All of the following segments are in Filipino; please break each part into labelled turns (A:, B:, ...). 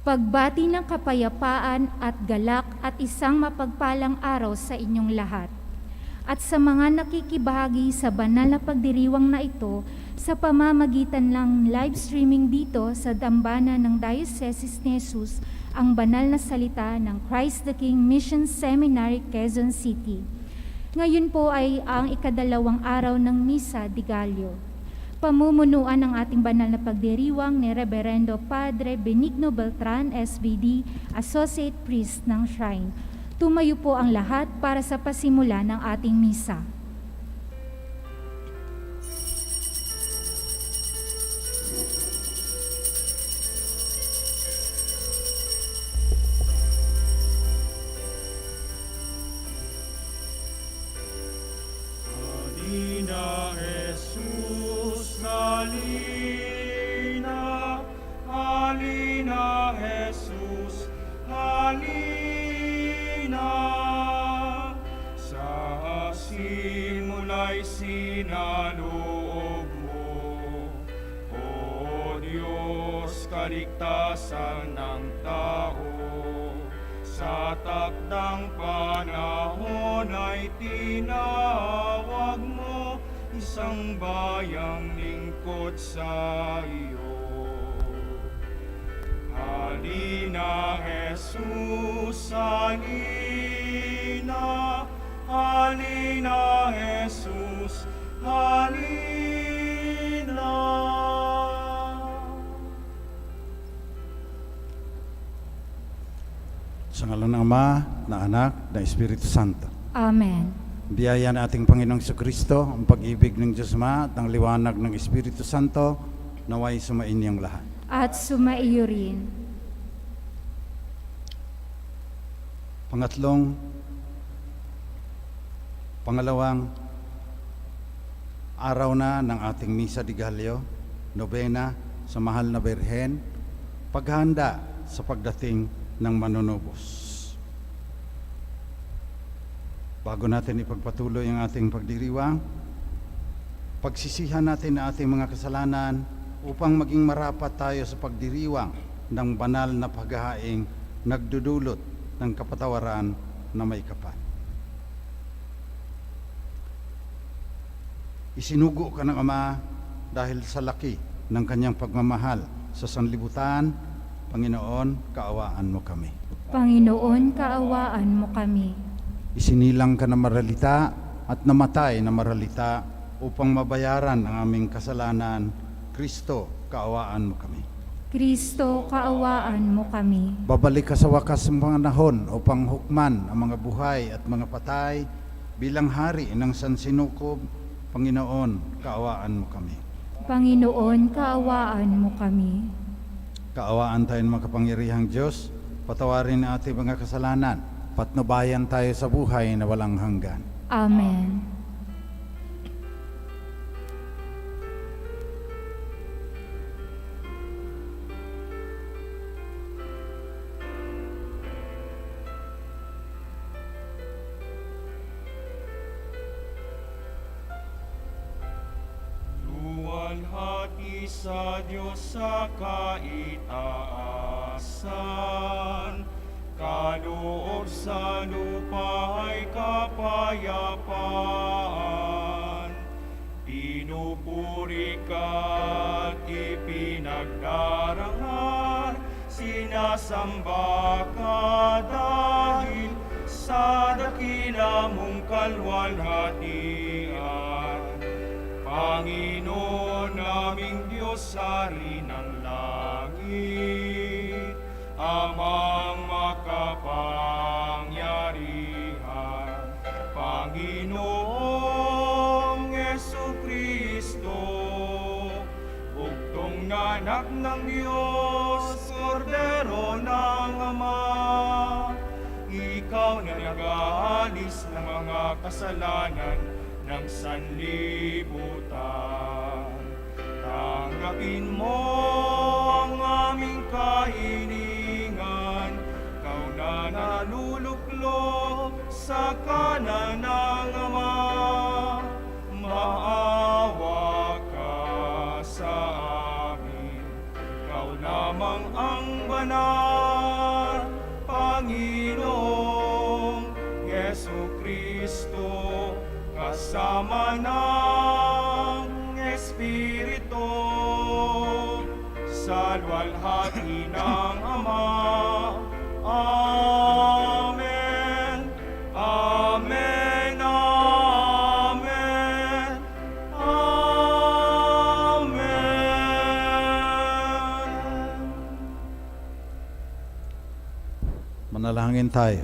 A: Pagbati ng kapayapaan at galak at isang mapagpalang araw sa inyong lahat. At sa mga nakikibahagi sa banal na pagdiriwang na ito sa pamamagitan ng live streaming dito sa dambana ng Diocese ni Jesus, ang banal na salita ng Christ the King Mission Seminary, Quezon City. Ngayon po ay ang ikadalawang araw ng Misa de Gallo. Pamumunuan ng ating banal na pagdiriwang ni Reverendo Padre Benigno Beltran, SVD, Associate Priest ng Shrine. Tumayo po ang lahat para sa pasimula ng ating misa.
B: Halina, Jesus, halina. Halina, Jesus, halina. Sa simula'y sinaloob mo, O Diyos, kaligtasan ng tao. Sa takdang panahon ay tinawag mo isang bayang lingkod sa iyo. Halina, Jesus, halina. Halina, Jesus, halina.
C: Sa ngalan ng Ama, na Anak, na Espiritu Santo.
A: Amen.
C: Biyaya ng ating Panginoong Jesucristo, ang pag-ibig ng Diyos Ama at ang liwanag ng Espiritu Santo, naway sumainiyong lahat.
A: At sumaiyo rin.
C: Pangalawang araw na ng ating Misa de Gallo, nobena sa Mahal na Birhen, paghahanda sa pagdating ng manunubos. Bago natin ipagpatuloy ang ating pagdiriwang, pagsisihan natin ang ating mga kasalanan upang maging marapat tayo sa pagdiriwang ng banal na paghahaing nagdudulot ng kapatawaran na may kapal. Isinugo ka ng Ama dahil sa laki ng kanyang pagmamahal sa sanlibutan. Panginoon, kaawaan mo kami.
A: Panginoon, kaawaan mo kami.
C: Isinilang ka na maralita at namatay na maralita upang mabayaran ang aming kasalanan. Kristo, kaawaan mo kami.
A: Kristo, kaawaan mo kami.
C: Babalik ka sa wakas ng panahon upang hukman ang mga buhay at mga patay bilang hari ng sansinukob. Panginoon, kaawaan mo kami.
A: Panginoon, kaawaan mo kami.
C: Kaawaan tayo ng makapangyarihang Diyos, patawarin ang ating mga kasalanan, patnubayan tayo sa buhay na walang hanggan.
A: Amen.
B: Luwalhati sa Diyos sa kaitaasan, kaloob sa lupa ay kapayapaan. Pinupuri ka at ipinagdarangal, sinasamba ka dahil sa dakila mong kalwalhatian. Panginoon naming Diyos, Hari ng langit, Amang makapangyarihan, Panginoong Jesucristo, bugtong na anak ng Diyos, Kordero ng Ama, ikaw na nag-aalis ng mga kasalanan ng sanlibutan. Tanggapin mo ang aming kahilingan, ikaw na naluluklok sa kanan ng Ama. Maawa ka sa amin, ikaw lamang ang banal Panginoong Jesucristo, kasama ng Espiritu, sa luwalhati ng Ama. Amen. Amen. Amen. Amen.
C: Manalangin tayo.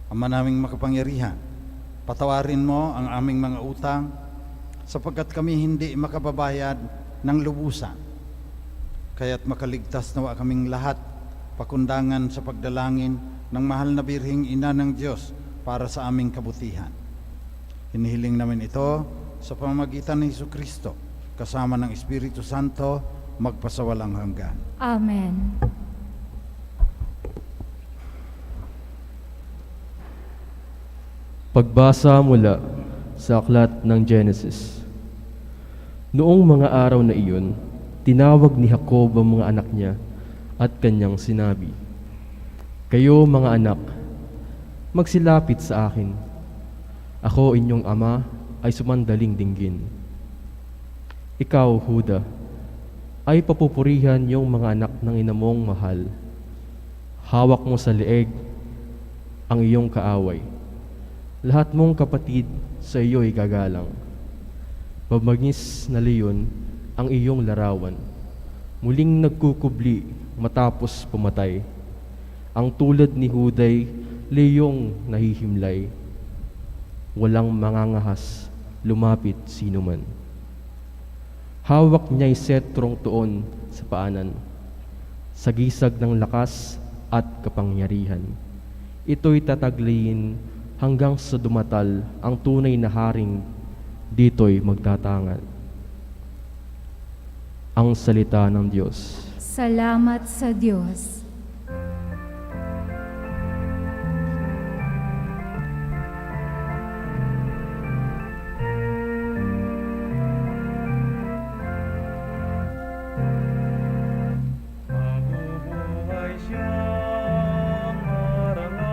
C: Ama naming makapangyarihan, patawarin mo ang aming mga utang sapagkat kami hindi makababayad ng lubusan. Kaya't makaligtas nawa kaming lahat pakundangan sa pagdalangin ng mahal na Birheng Ina ng Diyos para sa aming kabutihan. Hinihiling namin ito sa pamamagitan ng Jesucristo kasama ng Espiritu Santo magpasawalang hanggan.
A: Amen.
D: Pagbasa mula sa aklat ng Genesis. Noong mga araw na iyon, tinawag ni Jacob ang mga anak niya at kanyang sinabi, "Kayo mga anak, magsilapit sa akin. Ako inyong ama ay sumandaling dinggin. Ikaw, Huda, ay papupurihan yung mga anak ng ina mong mahal. Hawak mo sa leeg ang iyong kaaway. Lahat mong kapatid sa iyo'y gagalang. Mabangis na leyon ang iyong larawan. Muling nagkukubli matapos pumatay. Ang tulad ni Huday, leyong nahihimlay. Walang mangangahas, lumapit sino man. Hawak niya'y setrong tuon sa paanan, sa gisag ng lakas at kapangyarihan. Ito'y tataglayin hanggang sa dumatal ang tunay na haring dito'y magtatangan. Ang salita ng Diyos.
A: Salamat sa Diyos.
B: Mabubuhay siyang marangal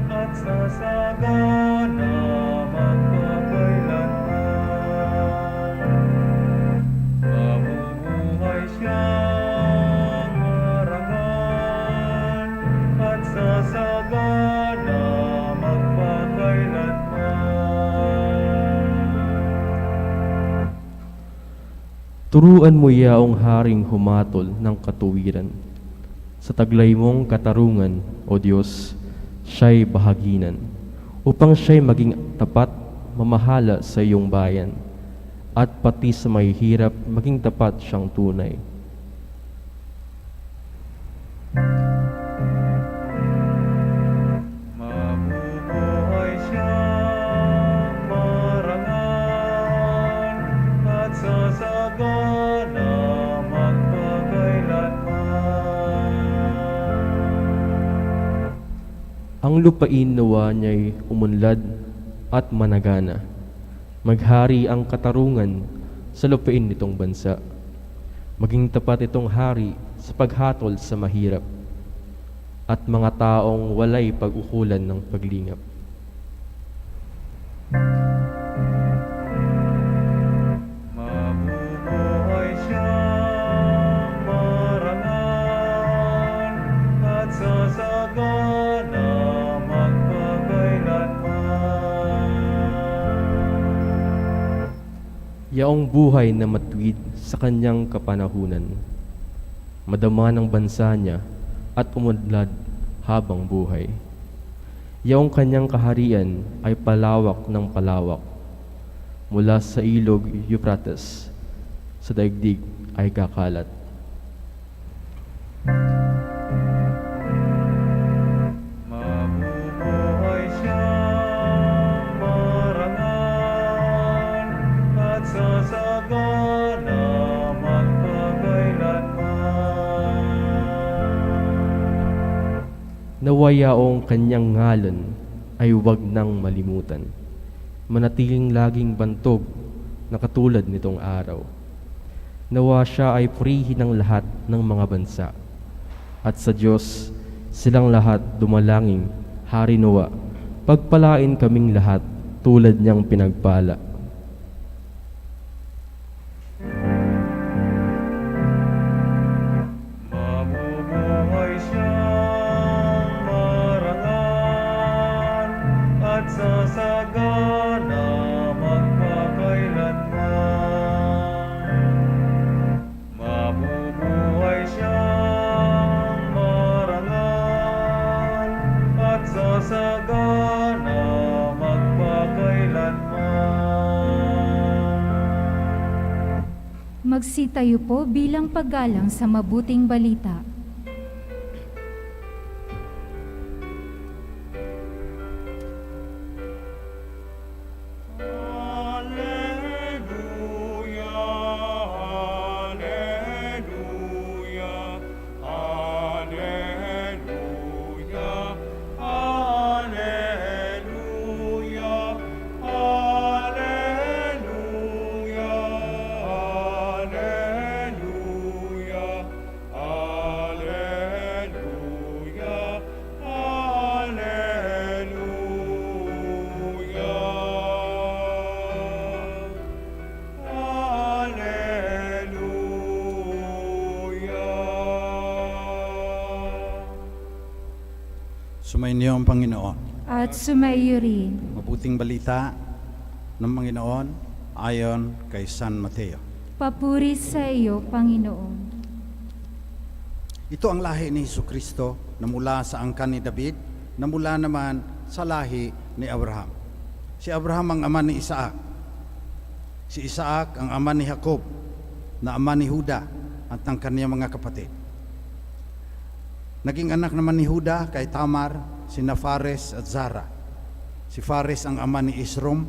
B: at sasagana magpapailanman. Mabubuhay siyang marangal at sasagana magpapailanman.
D: Turuan mo yaong haring humatol ng katuwiran. Sa taglay mong katarungan, O Diyos, siya'y bahaginan, upang siya'y maging tapat, mamahala sa iyong bayan, at pati sa may hirap maging tapat siyang tunay.
B: Mabubuhay siyang marangal at sasagana magpakailanman.
D: Ang lupain nawa niya'y umunlad at managana. Maghari ang katarungan sa lupain nitong bansa. Maging tapat itong hari sa paghatol sa mahirap at mga taong walay pag-ukulan ng paglingap.
B: Mabubuhay siyang marangal at sasagana magpakailanman.
D: Yaong buhay na matuwid sa kanyang kapanahunan, madama ng bansa niya at umunlad habang buhay. Yaong kanyang kaharian ay palawak ng palawak, mula sa ilog Euphrates sa daigdig ay kakalat.
B: Mabubuhay siyang marangal at sasagana magpakailanman.
D: Nawayaong kanyang ngalan ay huwag nang malimutan, manatiling laging bantog na katulad nitong araw. Nawa siya ay purihin ng lahat ng mga bansa, At sa Diyos, silang lahat dumalangin, Hari Noa, pagpalain kaming lahat tulad niyang pinagpala.
B: Mabubuhay siyang marangal at sasagana magpakailanman. Mabubuhay siyang marangal at sasagana magpakailanman.
A: Magsitayo po bilang paggalang sa mabuting balita.
B: Alleluia, alleluia, alleluia, alleluia, alleluia, alleluia,
C: Sumainyo ang Panginoon.
A: At sumaiyo rin.
C: Mabuting balita ng Panginoon ayon kay San Mateo.
A: Papuri sa iyo, Panginoon.
C: Ito ang lahi ni Jesucristo na mula sa angkan ni David, na mula naman sa lahi ni Abraham. Si Abraham ang ama ni Isaac. Si Isaac ang ama ni Jacob, na ama ni Juda at ang kaniyang mga kapatid. Naging anak naman ni Juda kay Tamar, sina Fares at Zara. Si Fares ang ama ni Isrom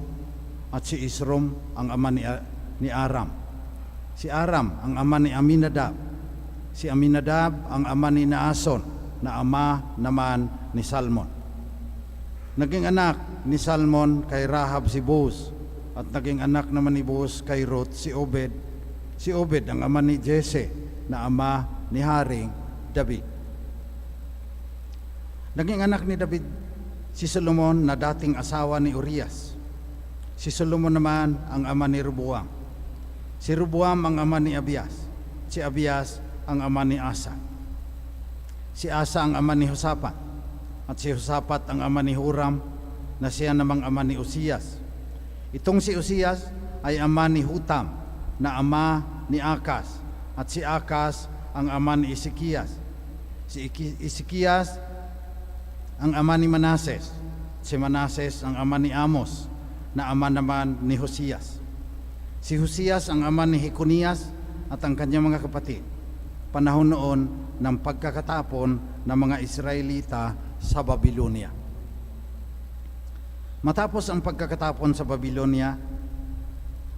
C: at si Isrom ang ama ni Aram. Si Aram ang ama ni Aminadab. Si Aminadab ang ama ni Naason, na ama naman ni Salmon. Naging anak ni Salmon kay Rahab si Boaz, at naging anak naman ni Boaz kay Ruth si Obed. Si Obed ang ama ni Jesse, na ama ni Haring David. Naging anak ni David si Solomon, na dating asawa ni Urias. Si Solomon naman ang ama ni Roboam. Si Roboam ang ama ni Abias. Si Abias ang ama ni Asa. Si Asa ang ama ni Josaphat. At si Josaphat ang ama ni Huram, na siya namang ama ni Uzias. Itong si Uzias ay ama ni Hutam, na ama ni Akas. At si Akas ang ama ni Ezekias. Si Ezekias ang ama ni Manases. Si Manases ang ama ni Amos, na ama naman ni Hosias. Si Hosias ang ama ni Jeconias at ang kanyang mga kapatid, panahon noon ng pagkakatapon ng mga Israelita sa Babylonia. Matapos ang pagkakatapon sa Babylonia,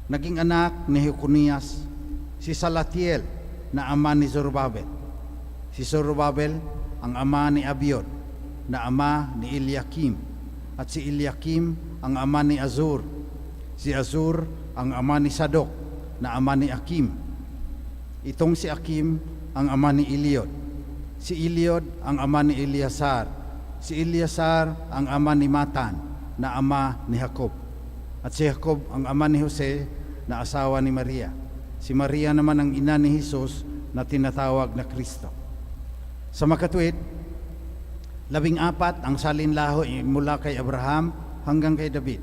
C: naging anak ni Jeconias si Salatiel, na ama ni Zorobabel. Si Zorobabel ang ama ni Abiod, na ama ni Eliakim, at si Eliakim ang ama ni Azur. Si Azur ang ama ni Sadok, na ama ni Akim. Itong si Akim ang ama ni Eliod. Si Eliod ang ama ni Eleazar. Si Eleazar ang ama ni Matan, na ama ni Jacob. At si Jacob ang ama ni Jose, na asawa ni Maria. Si Maria naman ang ina ni Jesus, na tinatawag na Kristo. Sa makatuwid, 14 ang salinlaho mula kay Abraham hanggang kay David.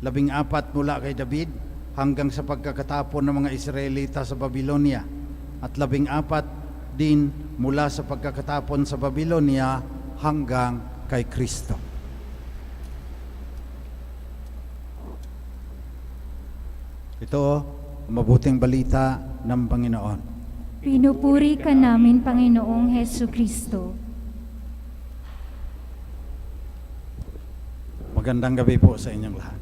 C: 14 mula kay David hanggang sa pagkakatapon ng mga Israelita sa Babylonia. At 14 din mula sa pagkakatapon sa Babylonia hanggang kay Kristo. Ito ang mabuting balita ng Panginoon.
A: Pinupuri ka namin, Panginoong Hesu Kristo.
C: Magandang gabi po sa inyong lahat.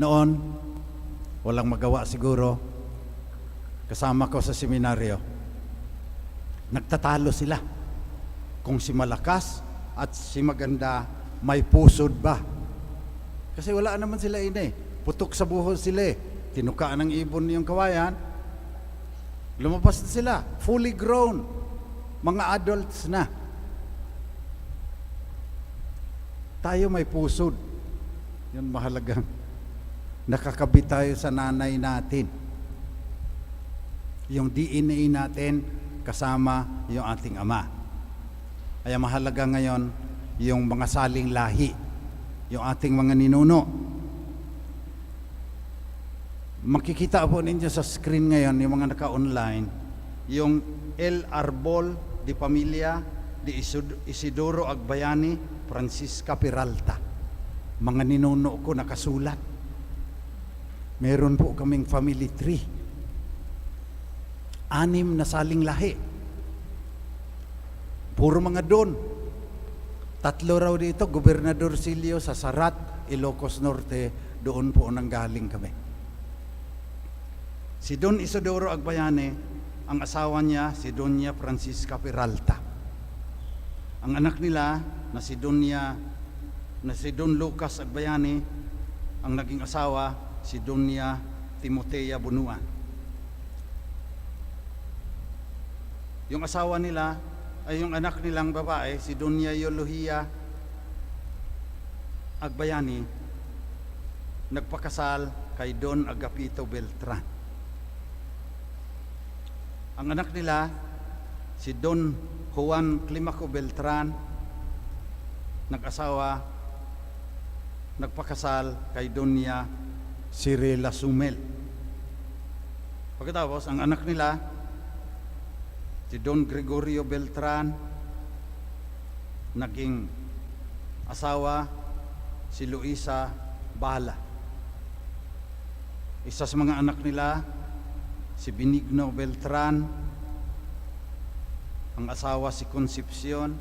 C: Noon, walang magawa siguro, kasama ko sa seminaryo, nagtatalo sila kung si malakas at si maganda may pusod ba. Kasi wala naman sila putok sa buhos sila tinukaan ng ibon yung kawayan, lumabas na sila, fully grown. mga adults na. Tayo may pusod. Yun mahalagang nakakabit tayo sa nanay natin. Yung DNA natin kasama yung ating ama. Kaya mahalaga ngayon yung mga saling lahi, yung ating mga ninuno. Makikita po ninyo sa screen ngayon, yung mga naka-online, yung El Arbol de Familia de Isidoro Agbayani, Francisca Peralta. Mga ninuno ko nakasulat. Meron po kaming family tree. 6 na saling lahi. Puro mga doon. 3 raw dito, Gobernador Silio sa Sarat, Ilocos Norte, doon po nanggaling kami. Si Don Isidoro Agbayani, ang asawa niya, si Doña Francisca Peralta. Ang anak nila, na si Don Lucas Agbayani, ang naging asawa, si Doña Timotea Bunuan. Yung asawa nila, ay yung anak nilang babae, si Doña Yolohia Agbayani, nagpakasal kay Don Agapito Beltran. Ang anak nila, si Don Juan Climaco Beltran, nagpakasal kay Doña Cirela Sumel. Pagkatapos, ang anak nila, si Don Gregorio Beltran, naging asawa si Luisa Bala. Isa sa mga anak nila, si Benigno Beltran, ang asawa si Concepcion.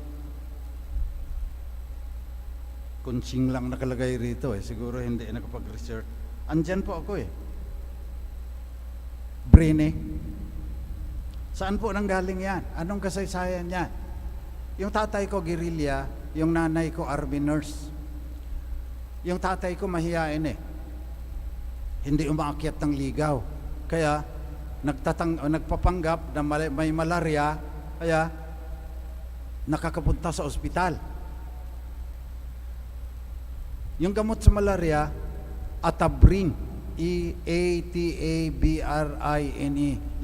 C: Kunching lang nakalagay rito siguro hindi nakapag-research. Andyan po ako Brene. Saan po nanggaling yan? Anong kasaysayan yan? Yung tatay ko guerrilla, yung nanay ko army nurse. Yung tatay ko mahiyain hindi umaakyat ng ligaw. Kaya nagpapanggap na may malaria, kaya nakakapunta sa ospital. Yung gamot sa malaria, Atabrin, Eatabrine,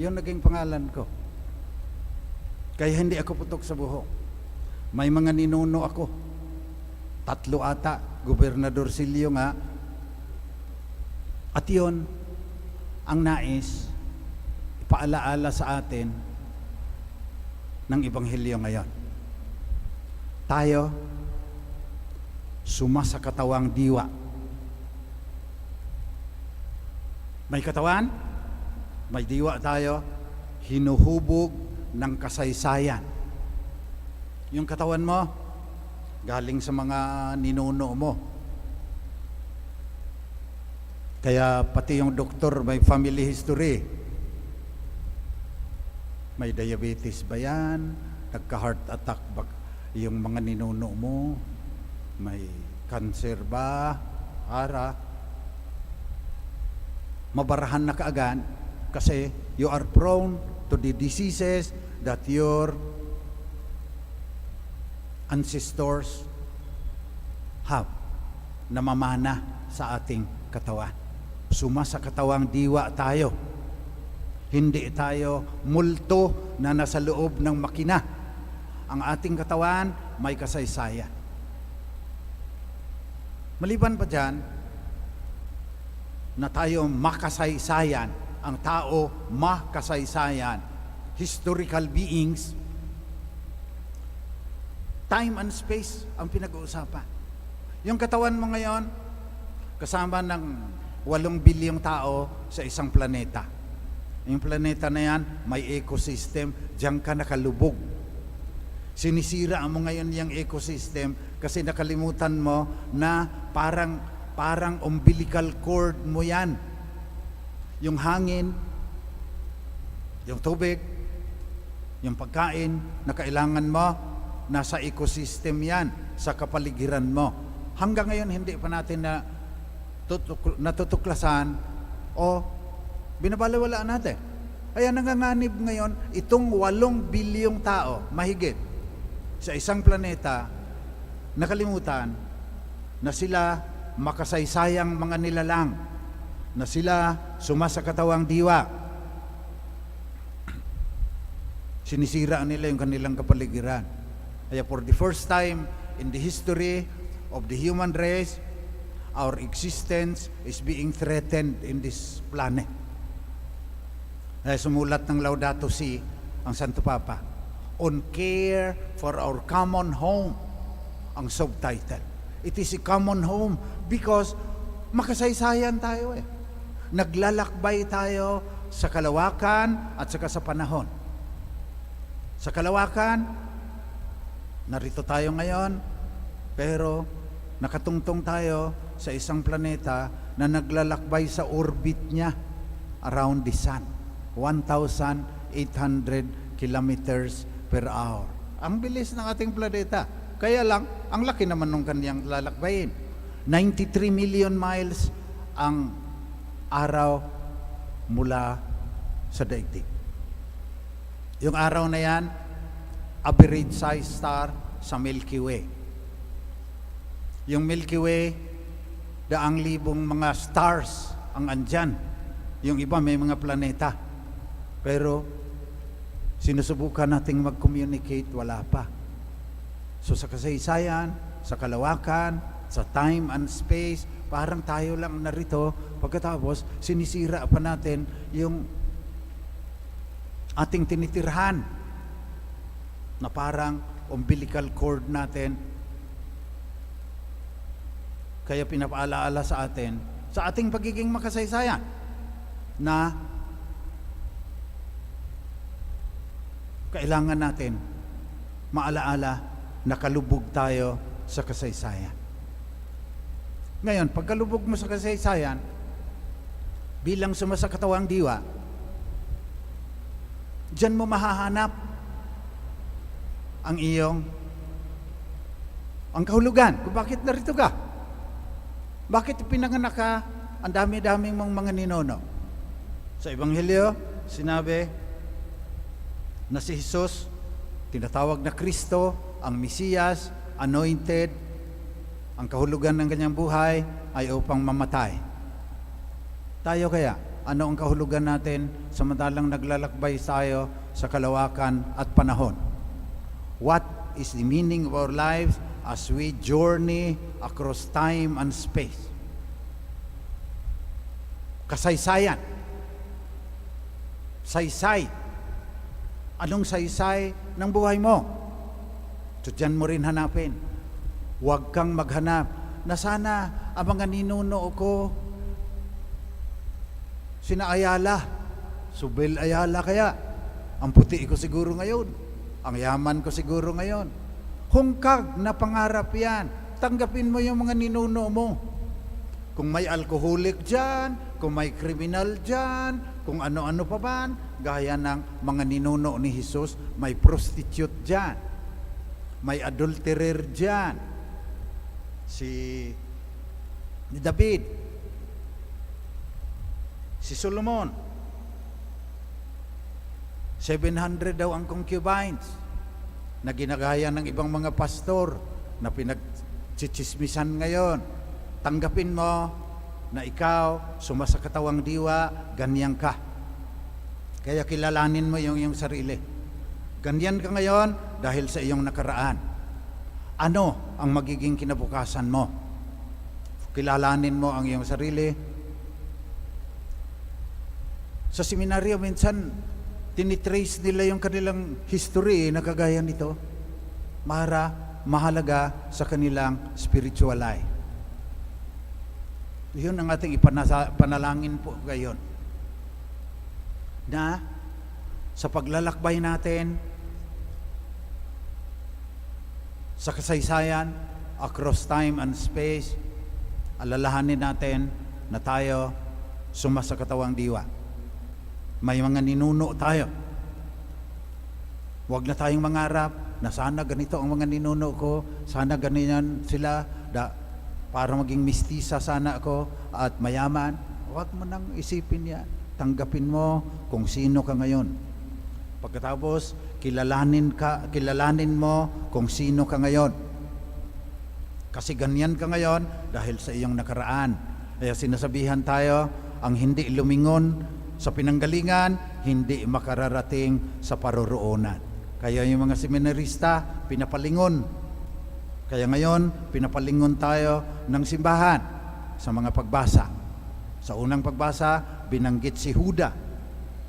C: yung naging pangalan ko. Kaya hindi ako putok sa buhok. May mga ninuno ako. 3 ata, Gobernador Silio nga. At yun, ang nais, ipaalaala sa atin ng Ebanghelyo ngayon. Tayo, suma sa katawang diwa. May katawan, may diwa tayo, hinuhubog ng kasaysayan. Yung katawan mo, galing sa mga ninuno mo. Kaya pati yung doktor may family history. May diabetes ba yan? Nagka-heart attack ba yung mga ninuno mo? May cancer ba? Mabarahan na kaagad kasi you are prone to the diseases that your ancestors have, namamana sa ating katawan. Suma sa katawang diwa tayo. Hindi tayo multo na nasa loob ng makina. Ang ating katawan may kasaysayan. Maliban pa dyan, na tayo makasaysayan, ang tao makasaysayan, historical beings, time and space ang pinag-uusapan. Yung katawan mo ngayon, kasama ng 8 bilyong tao sa isang planeta. Yung planeta na yan, may ecosystem, diyan ka nakalubog. Sinisira mo ngayon yung ecosystem kasi nakalimutan mo na parang umbilical cord mo yan. Yung hangin, yung tubig, yung pagkain na kailangan mo, nasa ecosystem yan, sa kapaligiran mo. Hanggang ngayon, hindi pa natin natutuklasan o binabalewala natin. Kaya nanganganib ngayon, itong 8 bilyong tao, mahigit, sa isang planeta, nakalimutan na sila makasaysayang mga nilalang, na sila sumasakatawang diwa. Sinisira nila yung kanilang kapaligiran. Kaya for the first time in the history of the human race, our existence is being threatened in this planet. Kaya sumulat ng Laudato Si ang Santo Papa, on care for our common home, ang subtitle. It is a common home because makasaysayan tayo eh. Naglalakbay tayo sa kalawakan at saka sa panahon. Sa kalawakan, narito tayo ngayon, pero nakatungtong tayo sa isang planeta na naglalakbay sa orbit niya around the sun. 1,800 kilometers per hour. Ang bilis ng ating planeta. Kaya lang, ang laki naman ng kanyang lalakbayin. 93 million miles ang araw mula sa daigdig. Yung araw na yan, average size star sa Milky Way. Yung Milky Way, 100,000 mga stars ang andyan. Yung iba may mga planeta. Pero sinusubukan nating mag-communicate, wala pa. So sa kasaysayan, sa kalawakan, sa time and space, parang tayo lang narito. Pagkatapos, sinisira pa natin yung ating tinitirhan na parang umbilical cord natin. Kaya pinapaalaala sa atin, sa ating pagiging makasaysayan, na kailangan natin maalaala na kalubog tayo sa kasaysayan. Ngayon, pagkalubog mo sa kasaysayan, bilang sumasakatawang diwa, diyan mo mahahanap ang kahulugan kung bakit narito ka. Bakit pinanganak ka? Ang dami-daming mong mga ninono. Sa Ebanghelyo, sinabi na si Jesus, tinatawag na Kristo, ang Mesiyas, anointed, ang kahulugan ng kanyang buhay ay upang mamatay. Tayo kaya, ano ang kahulugan natin samantalang naglalakbay tayo sa kalawakan at panahon? What is the meaning of our lives as we journey across time and space? Kasaysayan. Saysay. Anong saysay ng buhay mo? So dyan mo rin hanapin. Huwag kang maghanap na sana ang mga ninuno ko, sina Ayala, Subel Ayala kaya, ang puti ko siguro ngayon, ang yaman ko siguro ngayon. Hungkag na pangarap yan. Tanggapin mo yung mga ninuno mo. Kung may alcoholic dyan, kung may kriminal dyan, kung ano-ano pa ba, gaya ng mga ninuno ni Jesus, may prostitute dyan, may adulterer dyan, si David, si Solomon, 700 daw ang concubines na ginagaya ng ibang mga pastor na pinagchichismisan ngayon. Tanggapin mo na ikaw, sumasakatawang diwa, ganyan ka. Kaya kilalanin mo yung iyong sarili. Ganyan ka ngayon dahil sa iyong nakaraan. Ano ang magiging kinabukasan mo? Kilalanin mo ang iyong sarili. Sa seminaryo, minsan, tinitrace nila yung kanilang history na kagaya nito. Mahalaga sa kanilang spiritual life. Yun ang ating ipanalangin po ngayon. Na sa paglalakbay natin sa kasaysayan across time and space, alalahanin natin na tayo sumasakatawang diwa. May mga ninuno tayo. Huwag na tayong mangarap na sana ganito ang mga ninuno ko, sana ganyan sila, para maging mistisa sana ako at mayaman. Huwag mo nang isipin yan. Tanggapin mo kung sino ka ngayon. Pagkatapos, kilalanin mo kung sino ka ngayon. Kasi ganyan ka ngayon dahil sa iyong nakaraan. Kaya sinasabihan tayo, ang hindi lumingon sa pinanggalingan, hindi makararating sa paroroonan. Kaya yung mga seminarista, pinapalingon. Kaya ngayon, pinapalingon tayo ng simbahan sa mga pagbasa. Sa unang pagbasa, binanggit si Huda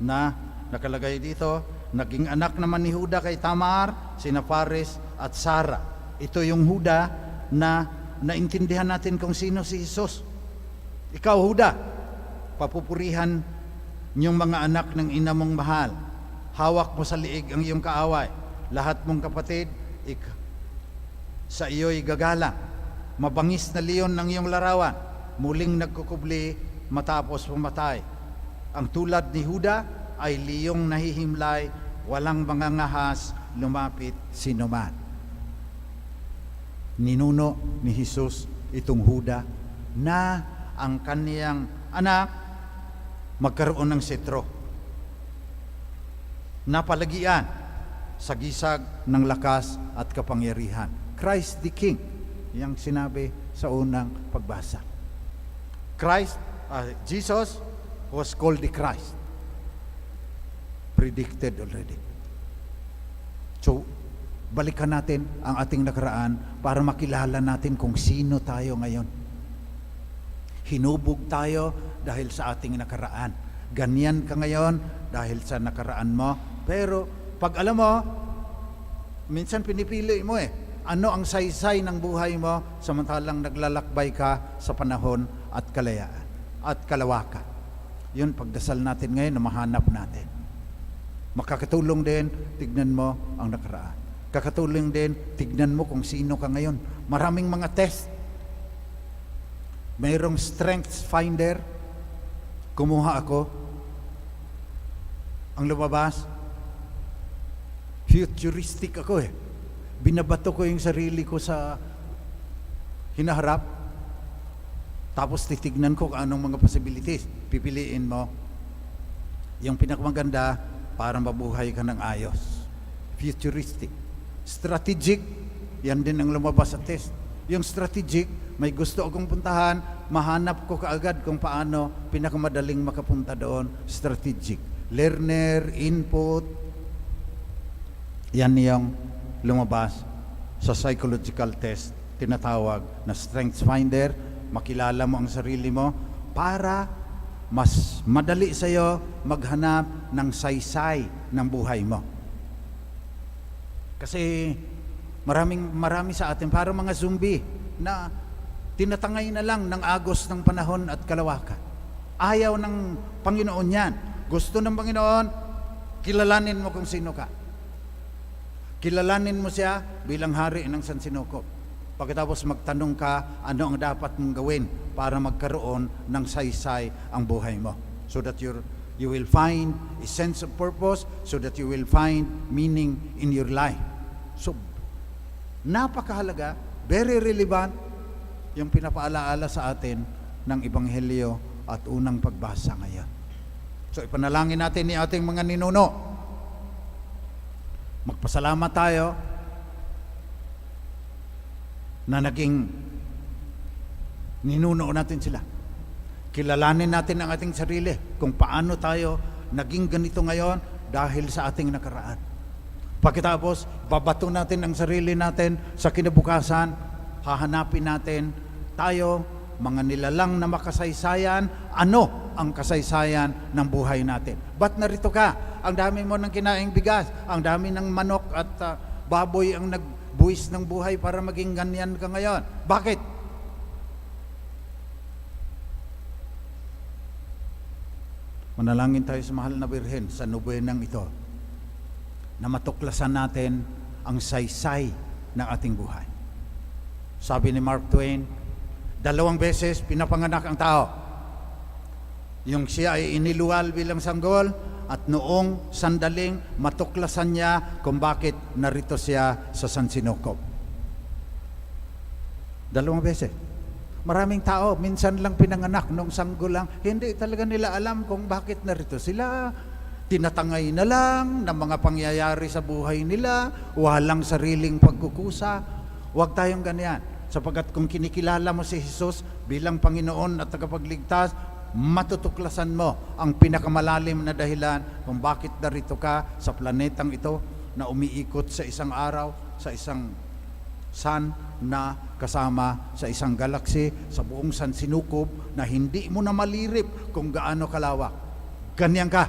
C: na nakalagay dito, naging anak naman ni Huda kay Tamar, sina Fares at Sara. Ito yung Huda na naintindihan natin kung sino si Jesus. Ikaw, Huda, papupurihan niyong mga anak ng ina mong mahal. Hawak mo sa liig ang iyong kaaway. Lahat mong kapatid, sa iyo'y gagalang. Mabangis na leon ng iyong larawan. Muling nagkukubli matapos pumatay. Ang tulad ni Huda ay liyong nahihimlay, walang mangangahas, lumapit sinuman. Ninuno ni Jesus itong Huda na ang kaniyang anak magkaroon ng sentro. Napalagian sa gisag ng lakas at kapangyarihan. Christ the King, yang sinabi sa unang pagbasa. Jesus was called the Christ. Predicted already. So, balikan natin ang ating nakaraan para makilala natin kung sino tayo ngayon. Hinubog tayo dahil sa ating nakaraan. Ganyan ka ngayon dahil sa nakaraan mo. Pero pag alam mo, minsan pinipili mo ano ang saysay ng buhay mo samantalang naglalakbay ka sa panahon at kalayaan at kalawakan. Yun, pagdasal natin ngayon na mahanap natin. Makakatulong din, tignan mo ang nakaraan. Kakatulong din, tignan mo kung sino ka ngayon. Maraming mga test. Mayroong strengths finder. Kumuha ako. Ang lumabas, futuristic ako Binabato ko yung sarili ko sa hinaharap. Tapos titignan ko kung anong mga possibilities. Pipiliin mo yung pinakamaganda para mabuhay ka ng ayos. Futuristic. Strategic, yan din ang lumabas sa test. Yung strategic, may gusto akong puntahan, mahanap ko kaagad kung paano pinakamadaling makapunta doon. Strategic. Learner, input, yan yung lumabas sa psychological test, tinatawag na Strengths Finder. Makilala mo ang sarili mo para mas madali sa iyo maghanap ng saysay ng buhay mo. Kasi marami sa atin para mga zombie na tinatangay na lang ng agos ng panahon at kalawakan. Ayaw ng Panginoon yan. Gusto ng Panginoon, kilalanin mo kung sino ka. Kilalanin mo siya bilang hari ng San Sinukob. Pagkatapos magtanong ka, ano ang dapat mong gawin para magkaroon ng saysay ang buhay mo. So that you will find a sense of purpose, so that you will find meaning in your life. So, napakahalaga, very relevant, yung pinapaalaala sa atin ng Ebanghelyo at unang pagbasa ngayon. So, ipanalangin natin ni ating mga ninuno. Magpasalamat tayo na naging ninuno natin sila. Kilalanin natin ang ating sarili kung paano tayo naging ganito ngayon dahil sa ating nakaraan. Pagkatapos, babato natin ang sarili natin sa kinabukasan, hahanapin natin tayo, mga nilalang na makasaysayan, ano ang kasaysayan ng buhay natin. Ba't narito ka? Ang dami mo ng kinaing bigas, ang dami ng manok at baboy ang nagbuwis ng buhay para maging ganyan ka ngayon. Bakit? Manalangin tayo sa mahal na Birhen sa nobenang ito na matuklasan natin ang saysay ng ating buhay. Sabi ni Mark Twain, 2 beses pinapanganak ang tao. Yung siya ay iniluwal bilang sanggol at noong sandaling matuklasan niya kung bakit narito siya sa San Sinukob. 2 beses. Maraming tao, minsan lang pinanganak, nung sanggol lang, hindi talaga nila alam kung bakit narito sila. Tinatangay na lang ng mga pangyayari sa buhay nila, walang sariling pagkukusa. Huwag tayong ganyan. Sapagkat kung kinikilala mo si Jesus bilang Panginoon at tagapagligtas, matutuklasan mo ang pinakamalalim na dahilan kung bakit narito ka sa planetang ito na umiikot sa isang araw, sa isang sun na kasama sa isang galaksi, sa buong sansinukob na hindi mo na malirip kung gaano kalawak. Ganyan ka.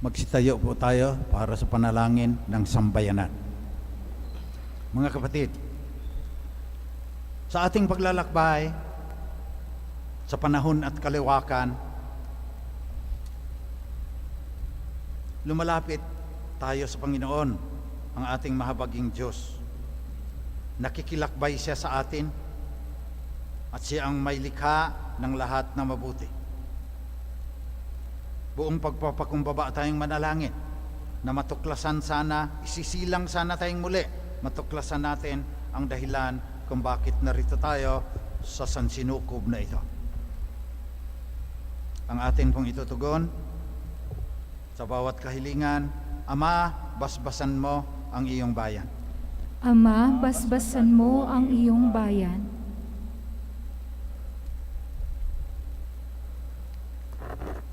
C: Magsitayo po tayo para sa panalangin ng sambayanan. Mga kapatid, sa ating paglalakbay sa panahon at kaliwakan, lumalapit tayo sa Panginoon, ang ating mahabaging Diyos. Nakikilakbay siya sa atin at siya ang may likha ng lahat na mabuti. Buong pagpapakumbaba tayong manalangin na matuklasan sana, isisilang sana tayong muli, matuklasan natin ang dahilan kung bakit narito tayo sa sansinukob na ito. Ang atin pong itutugon sa bawat kahilingan, Ama, basbasan mo ang iyong bayan.
A: Ama, basbasan mo ang iyong bayan.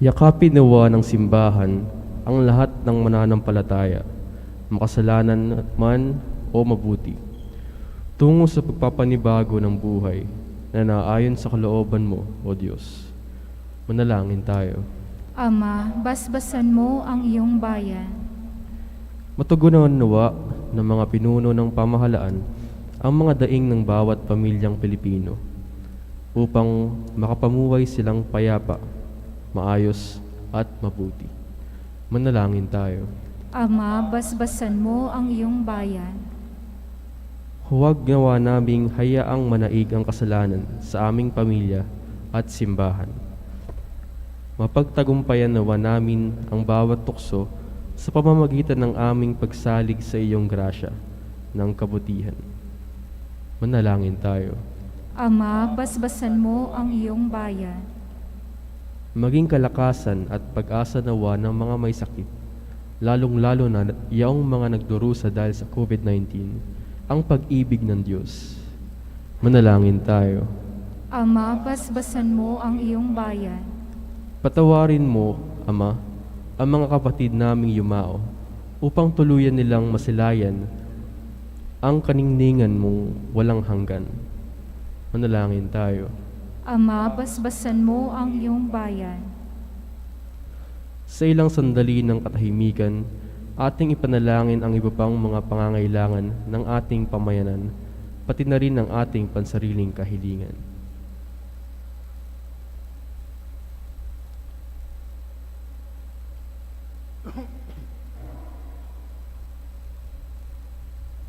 D: Yakapin nawa ng simbahan ang lahat ng mananampalataya, makasalanan man o mabuti, tungo sa pagpapanibago ng buhay na naayon sa kalooban mo, O Diyos. Manalangin tayo.
A: Ama, basbasan mo ang iyong bayan.
D: Matugunan nawa ng mga pinuno ng pamahalaan ang mga daing ng bawat pamilyang Pilipino upang makapamuhay silang payapa, maayos at mabuti. Manalangin tayo.
A: Ama, basbasan mo ang iyong bayan.
D: Huwag nawa naming hayaang manaig ang kasalanan sa aming pamilya at simbahan. Mapagtagumpayan nawa namin ang bawat tukso sa pamamagitan ng aming pagsalig sa iyong grasya ng kabutihan. Manalangin tayo.
A: Ama, basbasan mo ang iyong bayan.
D: Maging kalakasan at pag-asa nawa ng mga may sakit, lalong-lalo na iyong mga nagdurusa dahil sa COVID-19, ang pag-ibig ng Diyos. Manalangin tayo.
A: Ama, basbasan mo ang iyong bayan.
D: Patawarin mo, Ama, ang mga kapatid naming yumao upang tuluyan nilang masilayan ang kaningningan mong walang hanggan. Manalangin tayo.
A: Ama, basbasan mo ang iyong bayan.
D: Sa ilang sandali ng katahimikan, ating ipanalangin ang iba pang mga pangangailangan ng ating pamayanan, pati na rin ang ating pansariling kahilingan.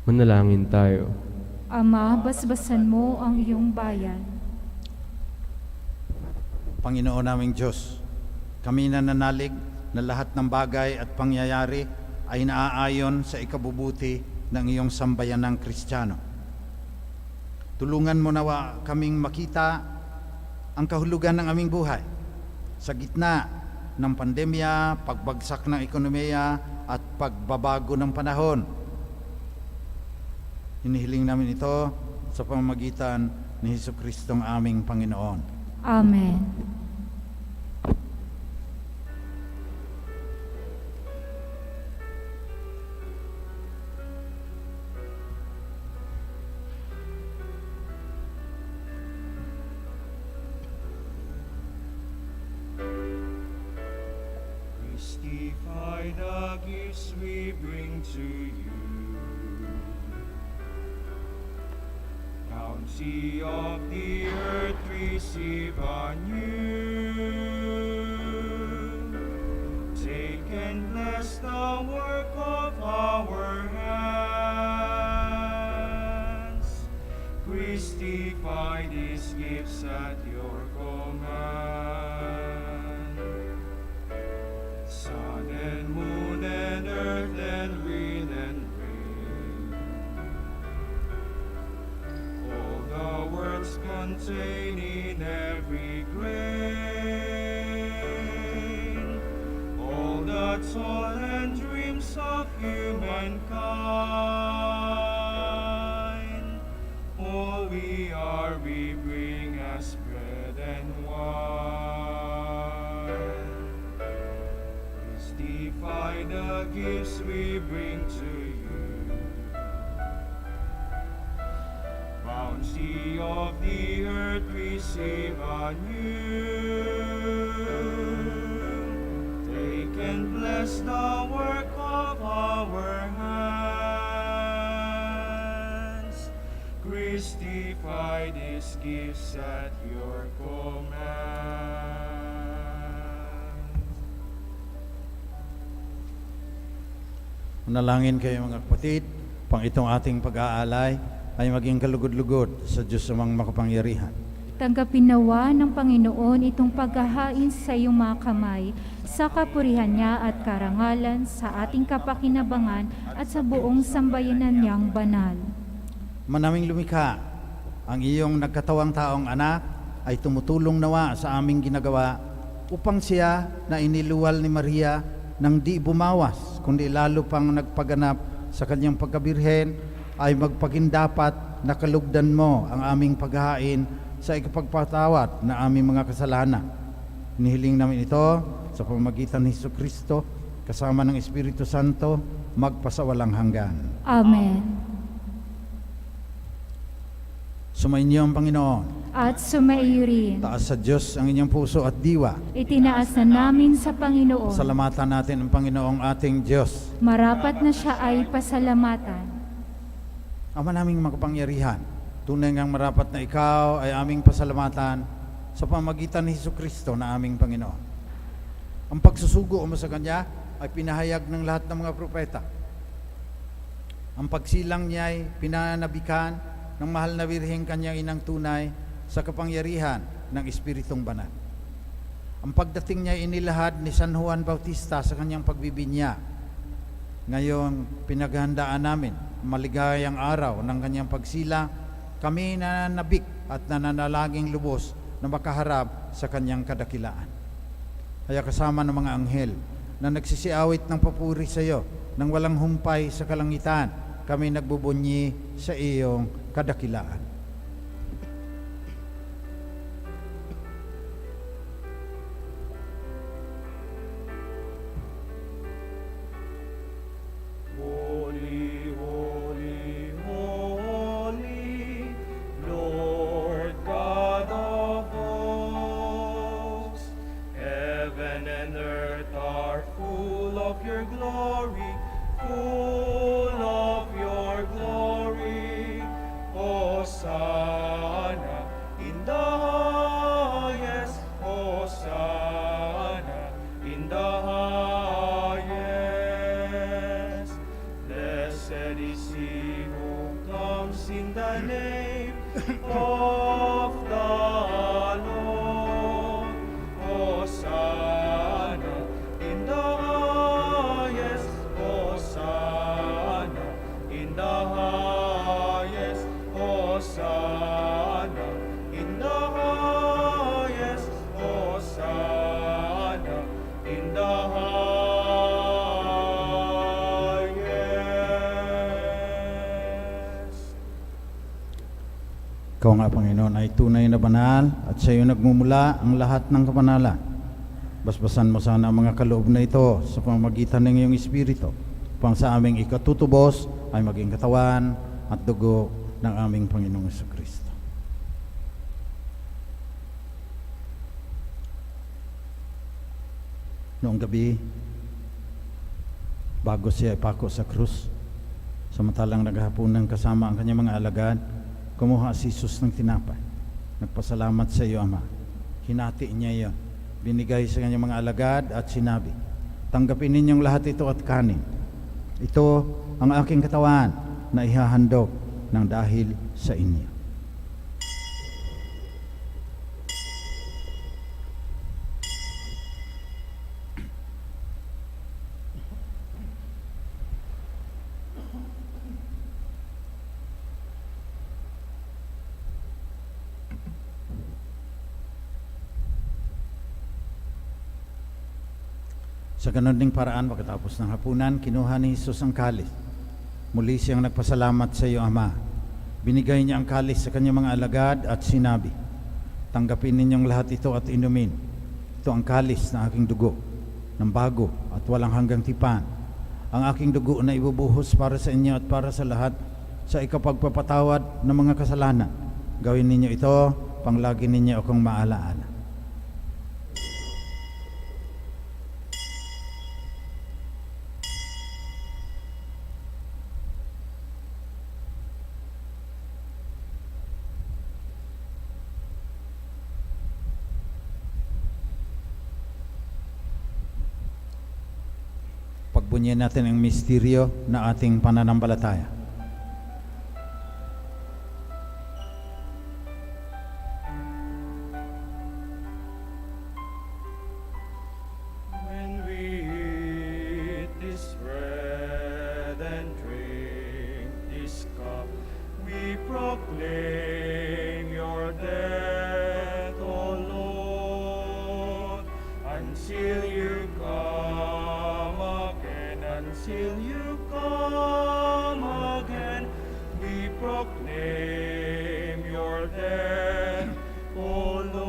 D: Manalangin tayo.
A: Ama, basbasan mo ang iyong bayan.
C: Panginoon naming Diyos, kami nananalig na lahat ng bagay at pangyayari ay naaayon sa ikabubuti ng iyong sambayanang Kristiyano. Tulungan mo nawa kaming makita ang kahulugan ng aming buhay sa gitna ng pandemya, pagbagsak ng ekonomiya at pagbabago ng panahon. Hinihiling namin ito sa pamamagitan ni Jesucristong aming Panginoon.
A: Amen.
B: Mystify the gifts we bring to you. Bounty of the earth receive anew. Take and bless the work of our hands. Christify these gifts at your command. Sun and moon and earth and wind and rain, all the words contained in every grain, all the toil and dreams of humankind, all we are we bring as bread and wine. Mystify the gifts we bring to you. Bounty of the earth receive anew. Take and bless the work of our hands. Christify these gifts at your command.
C: Manalangin kayo mga kapatid, pang itong ating pag-aalay ay maging kalugod-lugod sa Diyos namang makapangyarihan.
A: Tanggapin nawa ng Panginoon itong paghahain sa iyong mga kamay, sa kapurihan niya at karangalan, sa ating kapakinabangan at sa buong sambayanan niyang banal.
C: Manaming lumikha, ang iyong nagkatawang taong anak ay tumutulong nawa sa aming ginagawa upang siya na iniluwal ni Maria nang di bumawas, kundi lalo pang nagpaganap sa kanyang pagkabirhen, ay magpagindapat na kalugdan mo ang aming paghahain sa ikapagpatawad na aming mga kasalanan. Inihiling namin ito sa pamamagitan ni Jesucristo kasama ng Espiritu Santo magpasawalang hanggan.
A: Amen.
C: Sumainyo ang Panginoon.
A: At sumaiyo rin.
C: Taas sa Diyos ang inyong puso at diwa.
A: Itinaas na namin sa Panginoon.
C: Salamatan natin ang Panginoong ating Diyos.
A: Marapat na siya ay pasalamatan.
C: Ama naming makapangyarihan, tunay ngang marapat na ikaw ay aming pasalamatan sa pamagitan ni Jesucristo na aming Panginoon. Ang pagsusugo mo sa Kanya ay pinahayag ng lahat ng mga propeta. Ang pagsilang niya ay pinanabikan ng mahal na Birheng Kanyang inang tunay sa kapangyarihan ng Espiritong Banal. Ang pagdating niya ay inilahad ni San Juan Bautista sa kanyang pagbibinya. Ngayong pinaghandaan namin maligayang araw ng kanyang pagsilang, kami nananabik at nananalangin lubos na makaharap sa kanyang kadakilaan. Kaya kasama ng mga anghel na nagsisiawit ng papuri sa iyo nang walang humpay sa kalangitan, kami nagbubunyi sa iyong kadakilaan.
B: Holy, holy, holy, Lord God of hosts. Heaven and earth are full of your glory, full of your glory. Hosanna in the highest, Hosanna in the highest. Blessed is he who comes in the name of the Lord. Hosanna in the highest, Hosanna in the highest, Hosanna in the highest, Hosanna in the highest.
C: Ikaw nga, Panginoon, ay tunay na banal at sa iyo nagmumula ang lahat ng kabanalan. Basbasan mo sana ang mga kaloob na ito sa pamamagitan ng iyong Espiritu, upang sa aming ikatutubos ay maging katawan at dugo ng aming Panginoong Jesucristo. Noong gabi, bago siya ipako sa krus, samantalang naghahaponan kasama ang kanyang mga alagad, kumuha si Jesus ng tinapay. Nagpasalamat sa iyo, Ama. Hinati niya iyon. Binigay sa kanyang mga alagad at sinabi, tanggapin ninyong lahat ito at kanin. Ito ang aking katawan na ihahandog ng dahil sa inyo. Sa ganon ding paraan, pagkatapos ng hapunan, kinuha ni Jesus ang kalis. Muli siyang nagpasalamat sa iyo, Ama. Binigay niya ang kalis sa kanyang mga alagad at sinabi, tanggapin ninyong lahat ito at inumin. Ito ang kalis na aking dugo, ng bago at walang hanggang tipan. Ang aking dugo na ibubuhos para sa inyo at para sa lahat sa ikapagpapatawad ng mga kasalanan. Gawin ninyo ito, panglagi ninyo akong maalaala. Pagbunyin natin ang misteryo na ating pananampalataya.
B: When we eat this bread and drink this cup, we proclaim your death, O Lord, until you come again, until you come again, we proclaim your death, O Lord.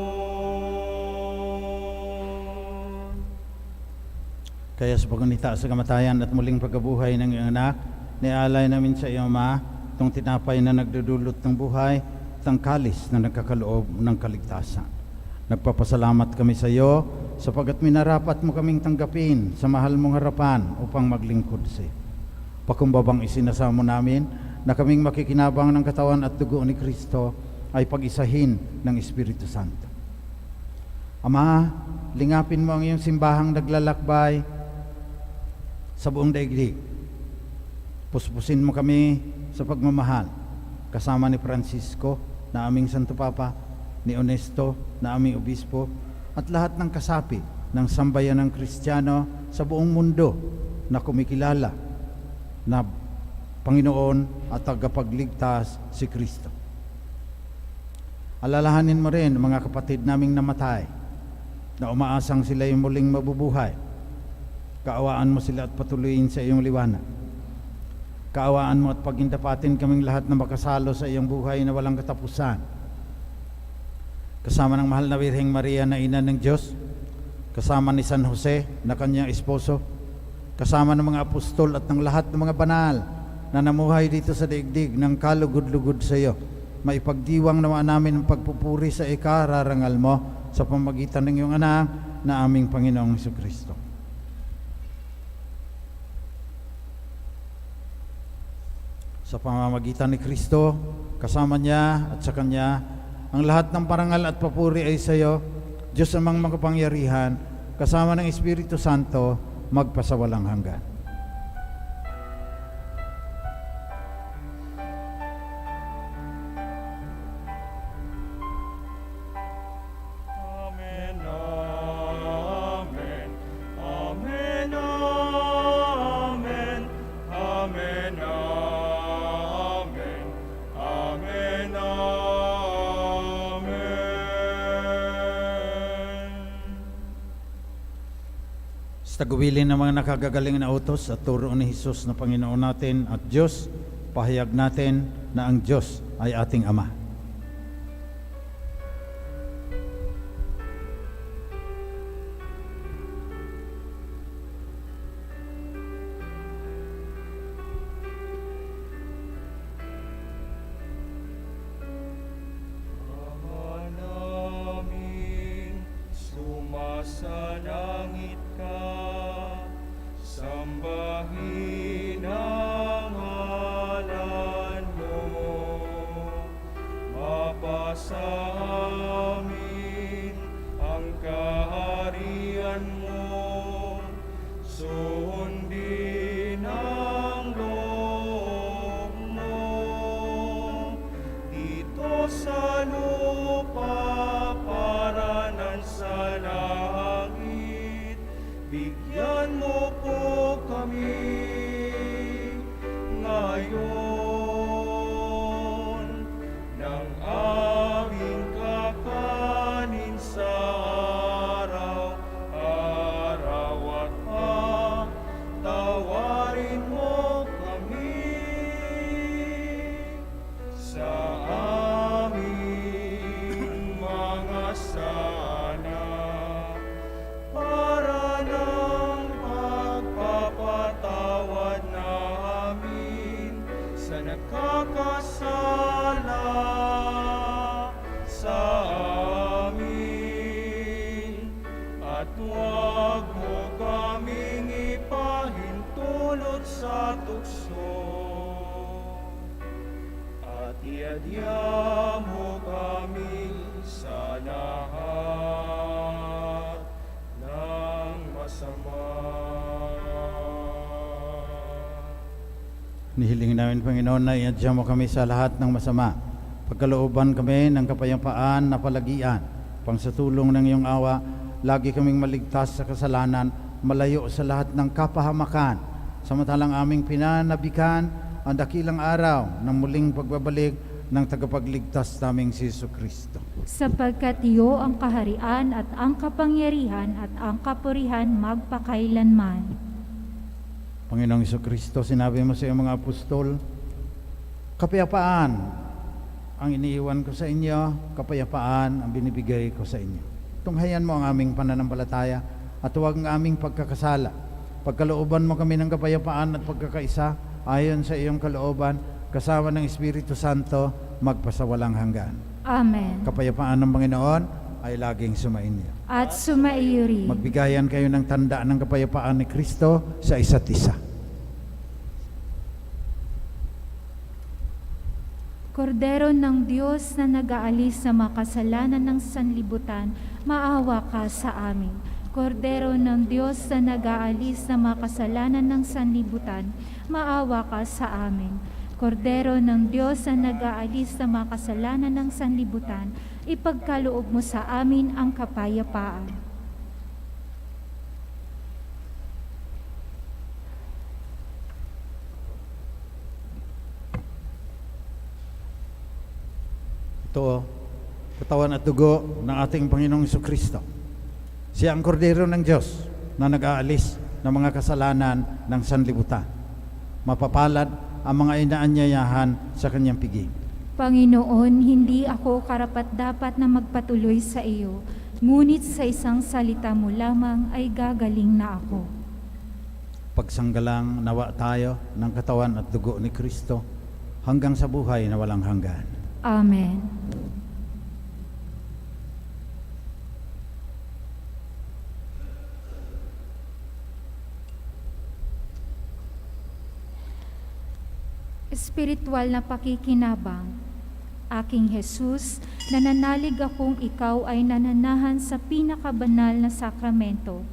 C: Kaya sa paggunita sa kamatayan at muling pagkabuhay ng iyong anak, nialay namin sa iyo, Ama, itong tinapay na nagdudulot ng buhay at ang kalis na nagkakaloob ng kaligtasan. Nagpapasalamat kami sa iyo sapagat minarapat mo kaming tanggapin sa mahal mong harapan upang maglingkod sa iyo. Pakumbabang isinasamo namin na kaming makikinabang ng katawan at dugo ni Kristo ay pag-isahin ng Espiritu Santo. Ama, lingapin mo ang iyong simbahang naglalakbay sa buong daigdig. Puspusin mo kami sa pagmamahal, kasama ni Francisco na aming Santo Papa, ni Onesto na aming Obispo, at lahat ng kasapi ng sambayan ng Kristiyano sa buong mundo na kumikilala na Panginoon at tagapagligtas si Kristo. Alalahanin mo rin mga kapatid naming namatay na umaasang sila yung muling mabubuhay. Kaawaan mo sila at patuloyin sa iyong liwanag. Kaawaan mo at pagindapatin kaming lahat na makasalo sa iyong buhay na walang katapusan. Kasama ng mahal na Birheng Maria na ina ng Diyos, kasama ni San Jose na kanyang esposo, kasama ng mga apostol at ng lahat ng mga banal na namuhay dito sa daigdig ng kalugod-lugod sa iyo. Maipagdiwang naman namin ang pagpupuri sa ikararangal mo sa pamagitan ng iyong anak na aming Panginoong Jesucristo. Sa pamamagitan ni Kristo, kasama niya at sa Kanya, ang lahat ng parangal at papuri ay sa iyo, Diyos amang makapangyarihan, kasama ng Espiritu Santo, magpasawalang hanggan.
B: Amen, amen, amen, amen, amen, amen, amen, amen.
C: Sa tagubilin ng mga nakagagaling na utos at turo ni Jesus na Panginoon natin at Diyos, pahayag natin na ang Diyos ay ating Ama.
B: Ama namin, sumasalangit ka, sambahin ang ngalan mo, mapasa amin ang kaharian mo, sundin ang loob mo, dito sa lupa para nan sa langit. Bigyan mo po kami ngayon ng aming kakanin sa araw-araw at Padya mo kami sa lahat ng masama.
C: Nihiling namin, Panginoon, na iadya mo kami sa lahat ng masama. Pagkalooban kami ng kapayapaan na palagian. Pang sa tulong ng iyong awa, lagi kaming maligtas sa kasalanan, malayo sa lahat ng kapahamakan. Samantalang aming pinanabikan ang dakilang araw ng muling pagbabalik ng tagapagligtas naming si Jesucristo.
A: Sapagkat iyo ang kaharian at ang kapangyarihan at ang kapurihan magpakailanman.
C: Panginoong Jesucristo, sinabi mo sa iyong mga apostol, kapayapaan ang iniiwan ko sa inyo, kapayapaan ang binibigay ko sa inyo. Tunghayan mo ang aming pananampalataya at huwag ang aming pagkakasala. Pagkalooban mo kami ng kapayapaan at pagkakaisa, ayon sa iyong kalooban, kasama ng Espiritu Santo, magpasawalang hanggan.
A: Amen.
C: Kapayapaan ng Panginoon ay laging sumainyo.
A: At sumaiyo rin.
C: Magbigayan kayo ng tanda ng kapayapaan ni Kristo sa isa't isa.
A: Kordero ng Diyos na nag-aalis sa makasalanan ng sanlibutan, maawa ka sa amin. Kordero ng Diyos na nag-aalis sa makasalanan ng sanlibutan, maawa ka sa amin. Kordero ng Diyos na nag-aalis sa makasalanan ng sanlibutan, ipagkaloob mo sa amin ang kapayapaan.
C: Ito, katawan at dugo ng ating Panginoong Jesucristo. Siya ang kordero ng Diyos na nag-aalis ng mga kasalanan ng sanlibutan. Mapapalad ang mga inaanyayahan sa kanyang piging.
A: Panginoon, hindi ako karapat-dapat na magpatuloy sa iyo, ngunit sa isang salita mo lamang ay gagaling na ako.
C: Pagsanggalang nawa tayo ng katawan at dugo ni Kristo hanggang sa buhay na walang hanggan.
A: Amen. Espiritual na pakikinabang. Aking Jesus, nananalig akong ikaw ay nananahan sa pinakabanal na sakramento.